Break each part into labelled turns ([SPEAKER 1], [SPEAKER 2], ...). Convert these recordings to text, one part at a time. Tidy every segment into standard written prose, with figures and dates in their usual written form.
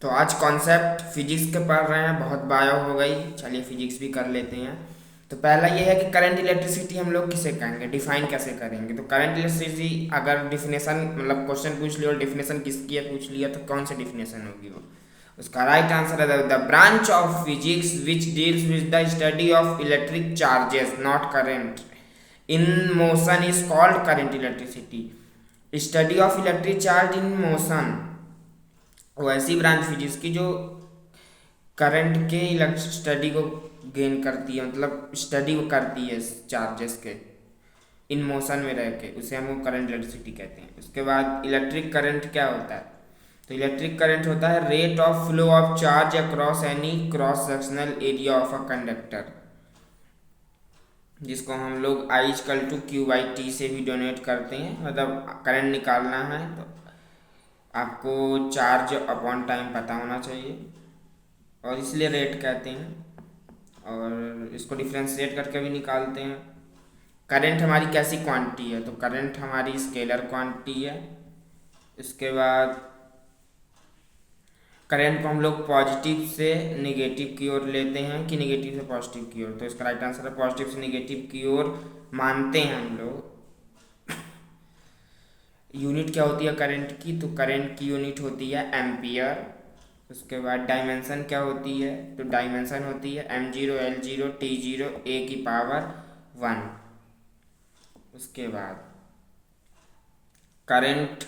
[SPEAKER 1] तो आज concept physics के पढ़ रहे हैं, बहुत बायो हो गई, चलिए फिजिक्स भी कर लेते हैं। तो पहला ये है कि करंट इलेक्ट्रिसिटी हम लोग किसे कहेंगे, डिफाइन कैसे करेंगे। तो करंट इलेक्ट्रिसिटी अगर डिफिनेशन मतलब क्वेश्चन पूछ लिया और डिफिनेशन किसकी है पूछ लिया, तो कौन सी डिफिनेशन होगी वो। उसका राइट आंसर है the branch of physics which deals with the study of electric charges not current in motion is called current electricity. Study of electric charge in motion वो ऐसी ब्रांच फिजिक्स की जो current के study को gain करती है, मतलब study को करती है चार्जेस के इन मोशन में रह के, उसे हम करंट इलेक्ट्रिसिटी कहते हैं। उसके बाद इलेक्ट्रिक करंट क्या होता है, तो इलेक्ट्रिक करंट होता है rate of flow of charge across any cross sectional area of a conductor, जिसको हम लोग I = Q/T से भी डोनेट करते हैं। मतलब करंट निकालना है तो आपको चार्ज अपॉन टाइम पता होना चाहिए और इसलिए रेट कहते हैं, और इसको डिफ्रेंशिएट करके भी निकालते हैं। करंट हमारी कैसी क्वांटिटी है, तो करंट हमारी स्केलर क्वांटिटी है। इसके बाद करंट को हम लोग पॉजिटिव से नेगेटिव की ओर लेते हैं कि नेगेटिव से पॉजिटिव की ओर, तो इसका राइट आंसर है पॉजिटिव से नेगेटिव की ओर मानते हैं हम लोग। यूनिट क्या होती है करंट की, तो करंट की यूनिट होती है एम्पियर। उसके बाद डायमेंशन क्या होती है, तो डायमेंशन होती है m0 l0 t0 a⁻1। उसके बाद करंट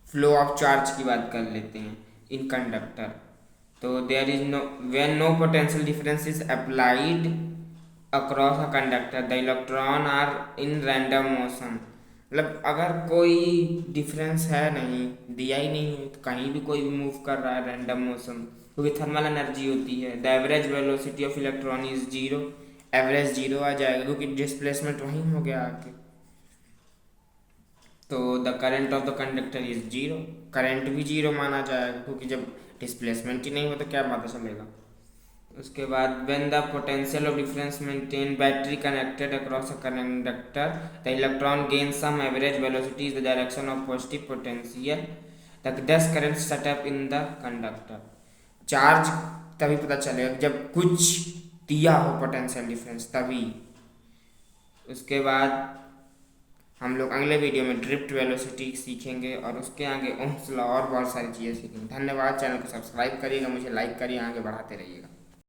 [SPEAKER 1] फ्लो ऑफ चार्ज की बात कर लेते हैं इन कंडक्टर। तो there is no when no potential difference is applied across a conductor the electron are in random motion. मतलब अगर कोई डिफरेंस है नहीं, दिया ही नहीं है, तो कहीं भी कोई भी मूव कर रहा है रैंडम मोशन, क्योंकि थर्मल एनर्जी होती है। The average velocity of electron is zero, average zero आ जाएगा क्योंकि डिस्प्लेसमेंट वहीं हो गया आके। तो the current of the conductor is zero, current भी जीरो माना जाएगा क्योंकि जब डिस्प्लेसमेंट ही नहीं हो तो क्या पता चलेगा। उसके बाद when the potential of difference maintain battery connected across a conductor the electron gain some average velocity is the direction of positive potential thus current set up in the conductor. Charge तभी पता चलेगा जब कुछ दिया हो पोटेंशियल डिफरेंस, तभी। उसके बाद हम लोग अगले वीडियो में ड्रिफ्ट वेलोसिटी सीखेंगे और उसके आगे ओम्स लॉ और बहुत सारी चीज़ें सीखेंगे। धन्यवाद, चैनल को सब्सक्राइब करिएगा, मुझे लाइक करिए, आगे बढ़ाते रहिएगा।